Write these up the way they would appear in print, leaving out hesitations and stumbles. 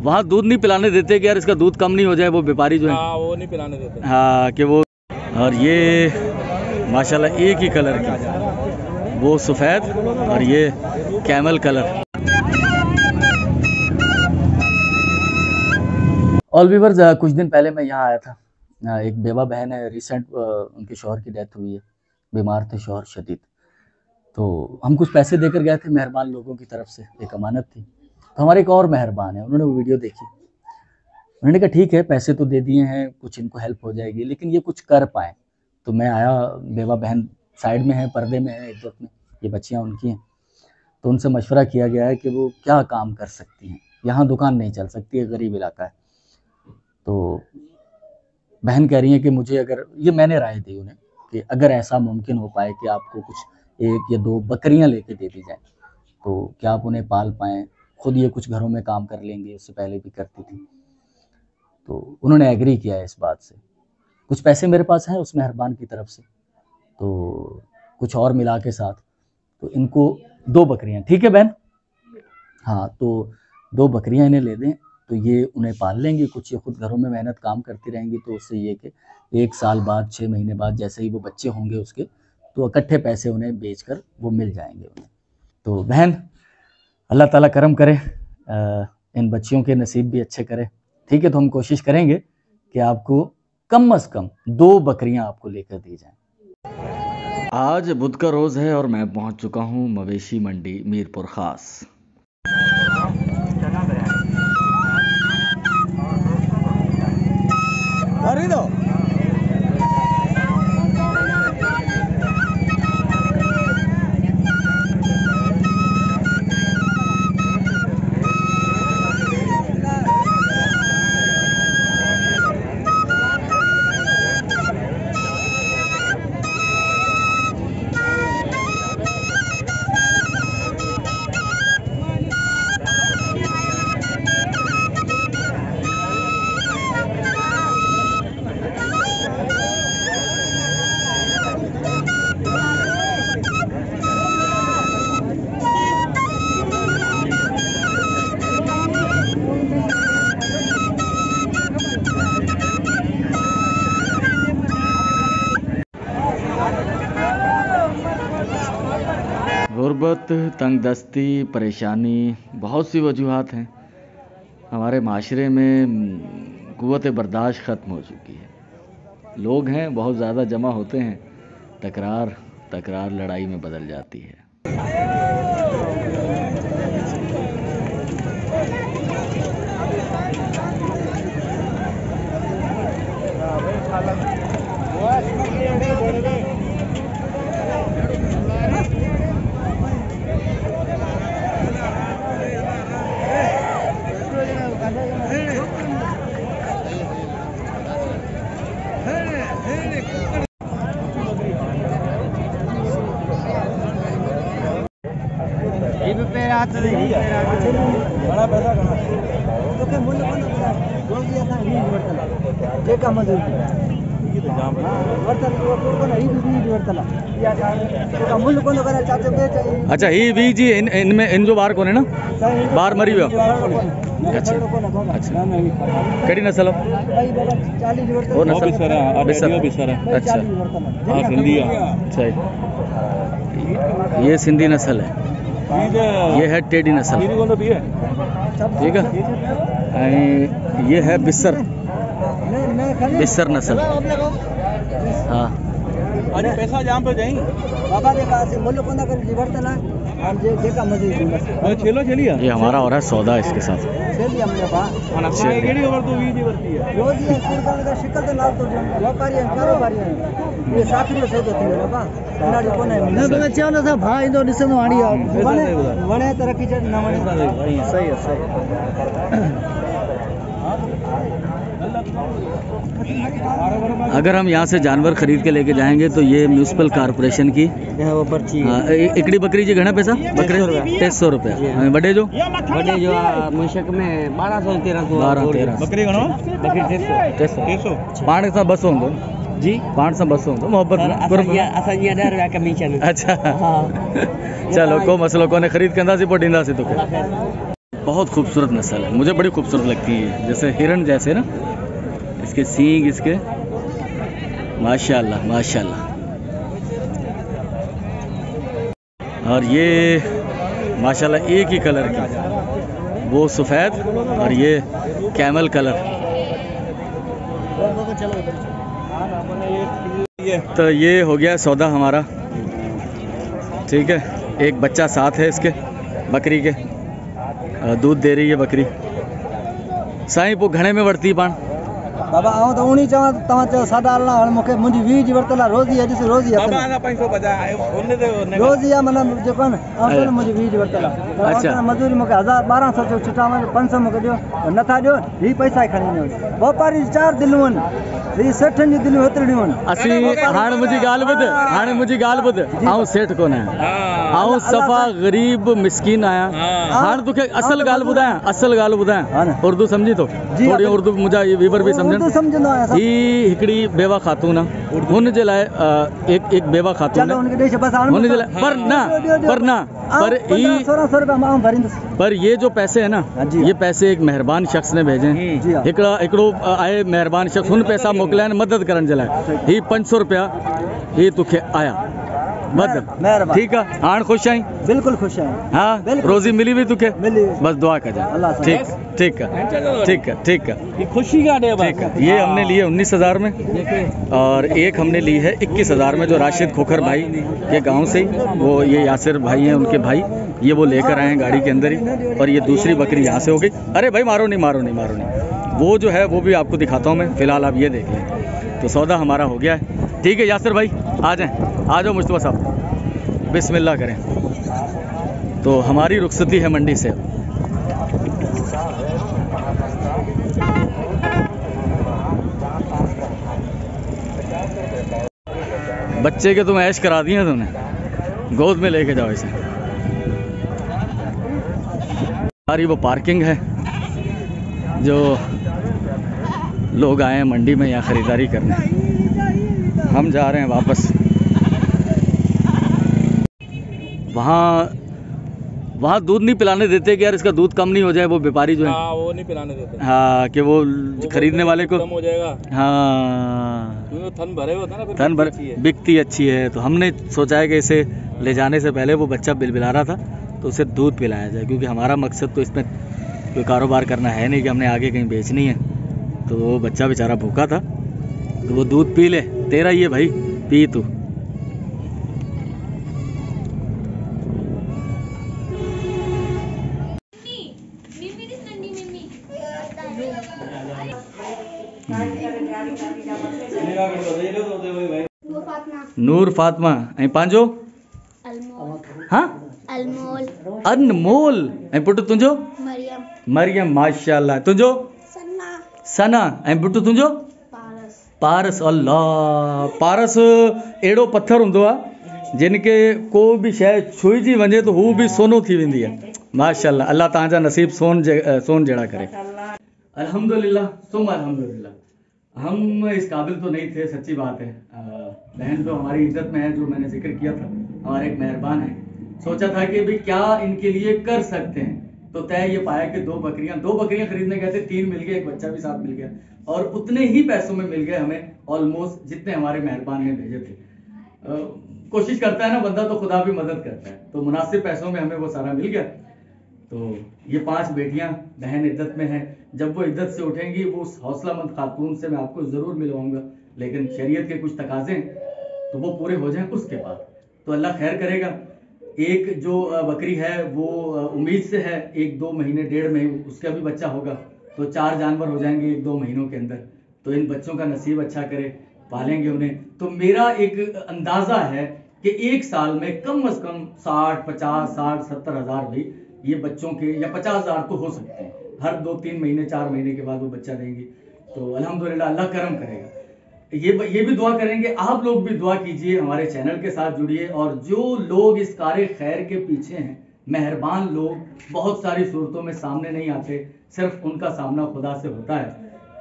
वहाँ दूध नहीं पिलाने देते कि यार इसका दूध कम नहीं हो जाए, वो व्यापारी जो है वो नहीं पिलाने देते। हाँ कि वो। और ये माशाल्लाह एक ही कलर की, वो सफ़ेद और ये कैमल कलर। ऑल व्यूअर्स, कुछ दिन पहले मैं यहाँ आया था। एक बेवा बहन है, रिसेंट उनके शौहर की डेथ हुई है, बीमार थे शौहर शदीद। तो हम कुछ पैसे देकर गए थे मेहरबान लोगों की तरफ से, एक अमानत थी। तो हमारे एक और मेहरबान है, उन्होंने वो वीडियो देखी, उन्होंने कहा ठीक है पैसे तो दे दिए हैं, कुछ इनको हेल्प हो जाएगी, लेकिन ये कुछ कर पाएँ। तो मैं आया, बेवा बहन साइड में है, पर्दे में है, इज्जत में, ये बच्चियाँ उनकी हैं। तो उनसे मशवरा किया गया है कि वो क्या काम कर सकती हैं। यहाँ दुकान नहीं चल सकती है, गरीब इलाका है। तो बहन कह रही है कि मुझे, अगर ये मैंने राय दी उन्हें कि अगर ऐसा मुमकिन हो पाए कि आपको कुछ 1 या 2 बकरियां लेके दे दी जाए तो क्या आप उन्हें पाल पाएँ। खुद ये कुछ घरों में काम कर लेंगी, उससे पहले भी करती थी। तो उन्होंने एग्री किया है इस बात से। कुछ पैसे मेरे पास हैं उस मेहरबान की तरफ से, तो कुछ और मिला के साथ तो इनको 2 बकरियां, ठीक है बहन? हाँ, तो 2 बकरियां इन्हें ले दें तो ये उन्हें पाल लेंगी, कुछ ये खुद घरों में मेहनत काम करती रहेंगी। तो उससे ये कि 1 साल बाद, 6 महीने बाद जैसे ही वो बच्चे होंगे उसके, तो इकट्ठे पैसे उन्हें बेचकर वो मिल जाएंगे उन्हें। तो बहन, अल्लाह ताला करम करे, इन बच्चियों के नसीब भी अच्छे करे, ठीक है? तो हम कोशिश करेंगे कि आपको कम से कम 2 बकरियां आपको लेकर दी जाएं। आज बुध का रोज़ है और मैं पहुंच चुका हूं मवेशी मंडी मीरपुर ख़ास। गुर्बत, तंगदस्ती, परेशानी, बहुत सी वजूहात हैं। हमारे माशरे में क़ुव्वत बर्दाश्त ख़त्म हो चुकी है। लोग हैं बहुत ज़्यादा जमा होते हैं, तकरार लड़ाई में बदल जाती है। बड़ा पैसा कहाँ तो के मूल्य बोल दिया था ही वर्तला ये का मजदूर ये तो जाम वर्तल को ना ही भी वर्तला या का मूल्य को ना चाचे बेचे। अच्छा, ही भी जी इन जो बाहर कौन है ना, बाहर मरी हुआ। अच्छा अच्छा, कड़ी नस्ल वो नस्ल बिसर। अच्छा हाँ, सिंधी। अच्छा, ये सिंधी नस्ल है, ये है टेडी नस्ल, ठीक है। ये है बिसर नस्ल। हाँ, आज पैसा जाम पे जाई बाबा दे पास मूल्य को ना कर जीवरतना और जे का मजदूर चलो चलिए। ये हमारा हो रहा है सौदा इसके साथ। चलिए हमने बा केड़ी ओवर तो 20 वर्ती है रोज ये स्कूल का शिकल तो लाल तो व्यापारी है, कारोबारी है, ये साथी में सौदा थी रे बा नाड़ी को नहीं तो चाहो ना था भाई दो निसन वाणी वणे तरक्की चढ़ ना वणे। सही है। अगर हम यहाँ से जानवर खरीद के लेके जाएंगे तो ये म्यूनसिपल कॉर्पोरेशन की इकड़ी बकरी जी घना पैसा बकरे 300 रुपया। बड़े जो मुशक में 1200-1300 बकरी घणो बकरी 300 पाण सां 200 हूंदो जी, पाण सां 200 हूंदो मोहब्बत असां 10 रुपया कमीशन। अच्छा चलो को मसलो कोने, खरीद कंदासीं पोइ ॾींदासीं तोखे। बहुत खूबसूरत नस्ल है, मुझे बड़ी खूबसूरत लगती है, जैसे हिरण जैसे ना, इसके सींग इसके, माशाल्लाह माशाल्लाह। और ये माशाल्लाह एक ही कलर की, वो सफ़ेद और ये कैमल कलर। तो ये हो गया सौदा हमारा, ठीक है। एक बच्चा साथ है इसके बकरी के, दूध दे रही है बकरी। साईं वो घणे में वरती पाण बाबा आओ तो उन्हीं चवा तवा चो सादा हलना हाणे मूंखे मुंहिंजी 20 जी वरतला रोज़ी है, ॾिस रोज़ी है बाबा ना 550 आयो ओने ते ओने रोज़ी है मतलब जेको न आओ तो मुंहिंजी 20 जी वरतला अच्छा। मजदूरी मूंखे 1200 चो छुटा 500 मूंखे ॾियो, नथा ॾियो ही पैसा ई खणी वञो। वापारी 4 दिलूं आहिनि, ही सेठनि जी दिलूं हेतिरियूं आहिनि। असी हाणे मुंहिंजी ॻाल्हि ॿुध, हाणे मुंहिंजी ॻाल्हि ॿुध, आउं सेठ कोन आहियां, आउं सफ़ा ग़रीब मिसकीन आहियां। हाणे तोखे असल ॻाल्हि ॿुधायां, असल ॻाल्हि ॿुधायां, उर्दू सम्झी थो? थोरी उर्दू मुंहिंजा वीवर बि सम्झनि। समझंदो आहियां ही हिकिड़ी बेवा ख़ातून आहे, हुन जे लाइ एक बेवा ख़ातून चलो है, उनके देश बस हुन जे लाइ पर ही 1600 रुपया मां भरींदुसि। पर ये जो पैसे है ना, जी। ये पैसे एक मेहरबान शख्स ने भेजे हैं। जी हाँ। हिकिड़ो आहे मेहरबान शख्स, हुन पैसा मोकिलिया आहिनि मदद करण जे लाइ। ही 500 रुपया ही तोखे आया मदद, महिरबानी। ठीकु आहे। हाणे ख़ुशि आहीं? बिल्कुल खुश आहियां। हाँ, बिल्कुल। रोज़ी मिली हुई तुखे? मिली। बस दुआ कजा। अल्लाह सां। ठीक ठीक है ठीक है ठीक है ये खुशी का डे ठीक है। ये हमने लिए 19,000 में, और एक हमने ली है 21,000 में, जो राशिद खोखर भाई के गांव से ही, वो ये यासिर भाई हैं, उनके भाई, ये वो लेकर आए हैं गाड़ी के अंदर ही। और ये दूसरी बकरी यहाँ से हो गई। अरे भाई मारो नहीं मारो नहीं मारो नहीं, वो जो है वो भी आपको दिखाता हूँ मैं, फ़िलहाल आप ये देख लें। तो सौदा हमारा हो गया है, ठीक है। यासिर भाई आ जाएँ, आ जाओ मुस्तफा साहब, बिस्मिल्लाह करें। तो हमारी रुखसती है मंडी से। बच्चे के तुम ऐश करा दिए तुमने, गोद में लेके जाओ इसे। हमारी वो पार्किंग है, जो लोग आए हैं मंडी में यहाँ ख़रीदारी करने। हम जा रहे हैं वापस। वहाँ दूध नहीं पिलाने देते कि यार इसका दूध कम नहीं हो जाए, वो व्यापारी जो है। हाँ वो नहीं पिलाने देते। हाँ, कि वो खरीदने वाले को कम हो जाएगा। हाँ, क्योंकि थन भरे होता है ना, फिर थन भर अच्छी है। बिकती अच्छी है। तो हमने सोचा है कि इसे ले जाने से पहले, वो बच्चा बिलबिला रहा था, तो उसे दूध पिलाया जाए, क्योंकि हमारा मकसद तो इसमें कोई कारोबार करना है नहीं कि हमने आगे कहीं बेचनी है। तो वो बच्चा बेचारा भूखा था, तो वो दूध पी ले। तेरा ये भाई, पी तू। नूर फातिमा ऐं पंहिंजो? हाँ, अनमोल। अनमोल। ऐं पुटु तुंहिंजो? मरियम। मरियम, माशाल्लाह। तुंहिंजो? सन्ना। सना। ऐं पुटु तुंहिंजो? पारस। पारस। अल्लाह, पारस अहिड़ो पत्थर हूंदो आहे जिनखे को बि शइ छुइजी वञे तो हू बि सोनो थी वेंदी आहे। माशाल्लाह, अल्लाह तव्हांजा नसीब सोन जहिड़ा करे। अल्हम्दुलिल्लाह सुम अल्हम्दुलिल्लाह। हम इस काबिल तो नहीं थे, सच्ची बात है। बहन तो हमारी इज्जत में है, जो मैंने जिक्र किया था, हमारे एक मेहरबान है। सोचा था कि भाई क्या इनके लिए कर सकते हैं, तो तय ये पाया कि दो बकरियां खरीदने गए थे, 3 मिल गए, एक बच्चा भी साथ मिल गया, और उतने ही पैसों में मिल गए हमें ऑलमोस्ट जितने हमारे मेहरबान ने भेजे थे। कोशिश करता है ना बंदा, तो खुदा भी मदद करता है। तो मुनासिब पैसों में हमें वो सारा मिल गया। तो ये 5 बेटियां, बहन इद्दत में है। जब वो इद्दत से उठेंगी, वो उस हौसलामंद खातून से मैं आपको ज़रूर मिलवाऊंगा, लेकिन शरीयत के कुछ तकाजे तो वो पूरे हो जाएं उसके बाद। तो अल्लाह खैर करेगा। एक जो बकरी है वो उम्मीद से है 1-2 महीने, 1.5 महीने उसका भी बच्चा होगा, तो 4 जानवर हो जाएंगे 1-2 महीनों के अंदर। तो इन बच्चों का नसीब अच्छा करे, पालेंगे उन्हें। तो मेरा एक अंदाज़ा है कि 1 साल में कम से कम 60-70 हज़ार भी ये बच्चों के, या 50 हज़ार तो हो सकते हैं। हर 2-3 महीने, 4 महीने के बाद वो बच्चा देंगी। तो अल्हम्दुलिल्लाह अल्लाह करम करेगा। ये भी दुआ करेंगे, आप लोग भी दुआ कीजिए, हमारे चैनल के साथ जुड़िए। और जो लोग इस कार्य खैर के पीछे हैं, मेहरबान लोग, बहुत सारी सूरतों में सामने नहीं आते, सिर्फ उनका सामना खुदा से होता है।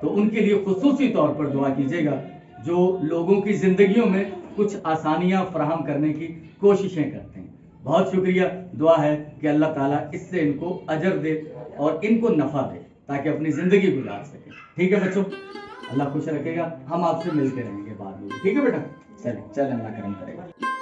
तो उनके लिए खुसूसी तौर पर दुआ कीजिएगा, जो लोगों की ज़िंदगियों में कुछ आसानियाँ फराहम करने की कोशिशें करते हैं। बहुत शुक्रिया। दुआ है कि अल्लाह ताला इससे इनको अजर दे और इनको नफ़ा दे ताकि अपनी ज़िंदगी गुजार सके। ठीक है बच्चों, अल्लाह खुश रखेगा। हम आपसे मिलते रहेंगे बाद में। ठीक है बेटा, चलें अल्लाह करम करेगा।